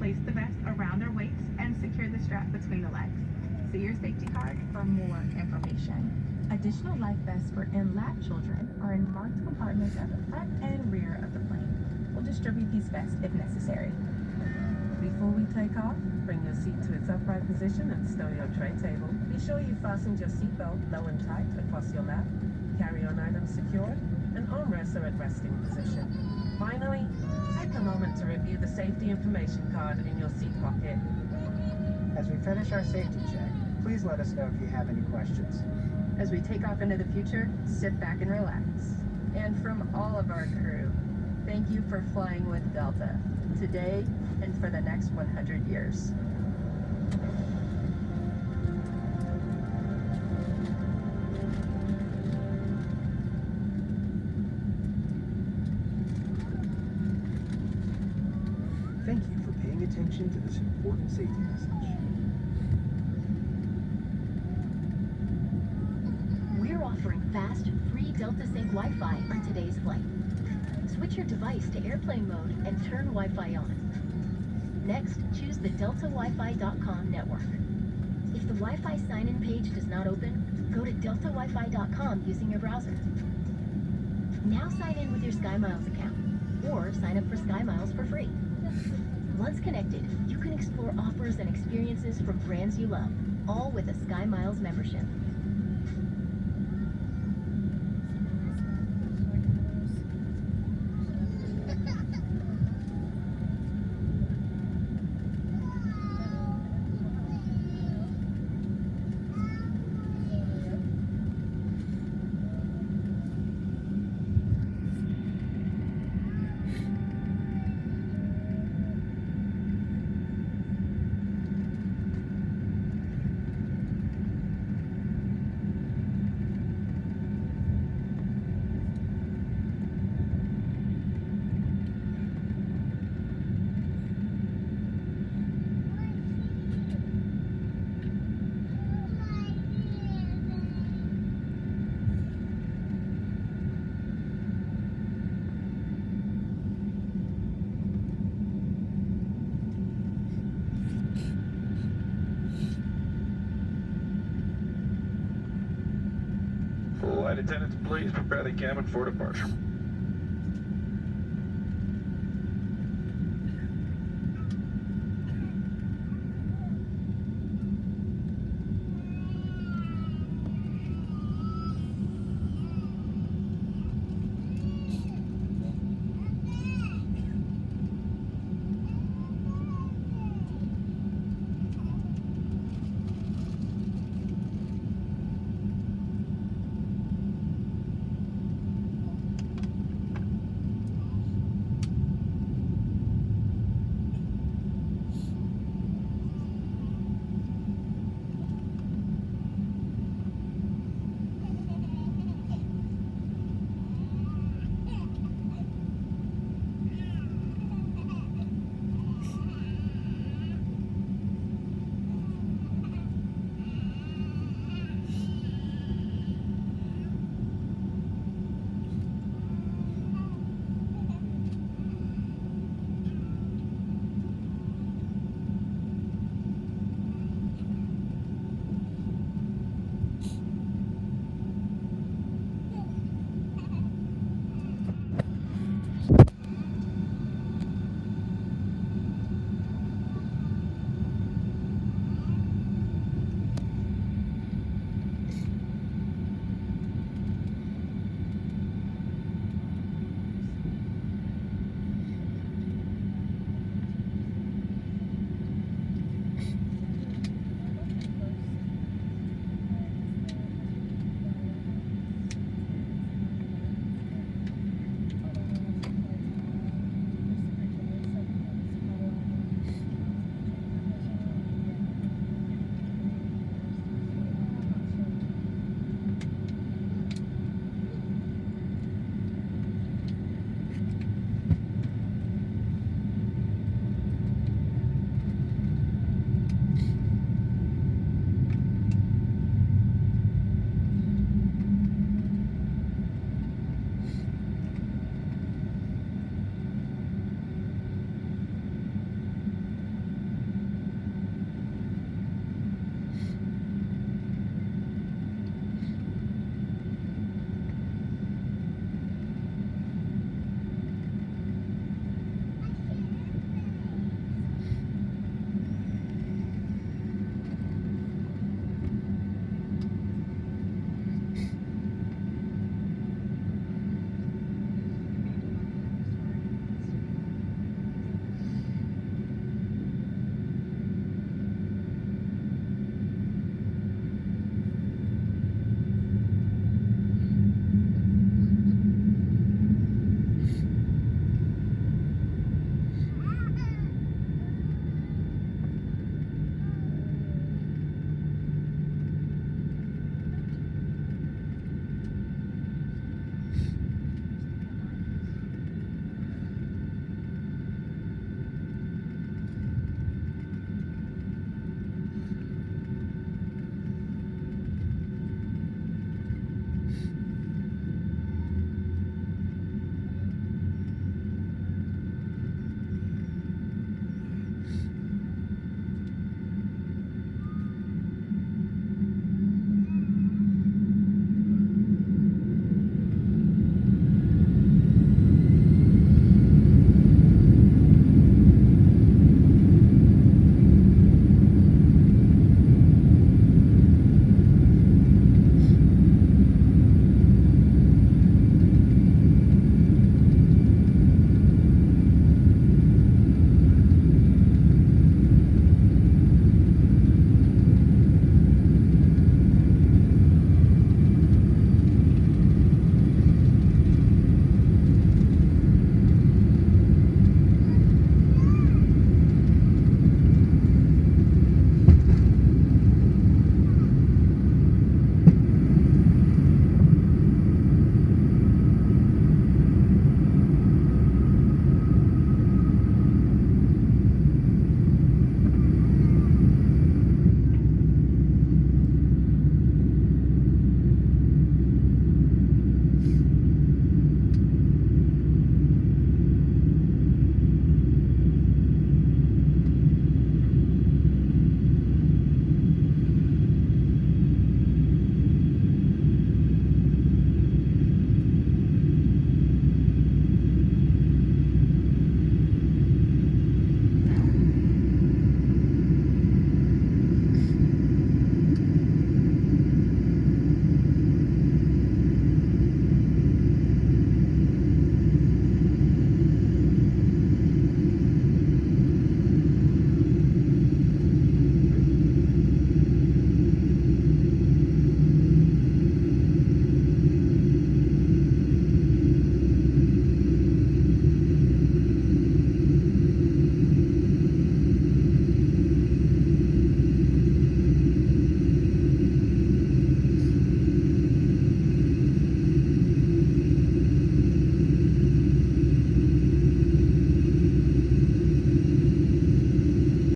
Place the vest around their waist and secure the strap between the legs. See your safety card for more information. Additional life vests for in-lap children are in marked compartments at the front and rear of the plane. We'll distribute these vests if necessary. Before we take off, bring your seat to its upright position and stow your tray table. Be sure you fastened your seatbelt low and tight across your lap, carry-on items secured, and armrests are at resting position. Finally, take a moment to review the safety information card in your seat pocket. As we finish our safety check, please let us know if you have any questions. As we take off into the future, sit back and relax. And from all of our crew, thank you for flying with Delta, today and for the next 100 years. Thank you for paying attention to this important safety message. We're offering fast, free Delta Sync Wi-Fi on today's flight. Switch your device to airplane mode and turn Wi-Fi on. Next, choose the deltawifi.com network. If the Wi-Fi sign-in page does not open, go to deltawifi.com using your browser. Now sign in with your SkyMiles account, or sign up for SkyMiles for free. Once connected, you can explore offers and experiences from brands you love, all with a SkyMiles membership. Flight attendants, please prepare the cabin for departure.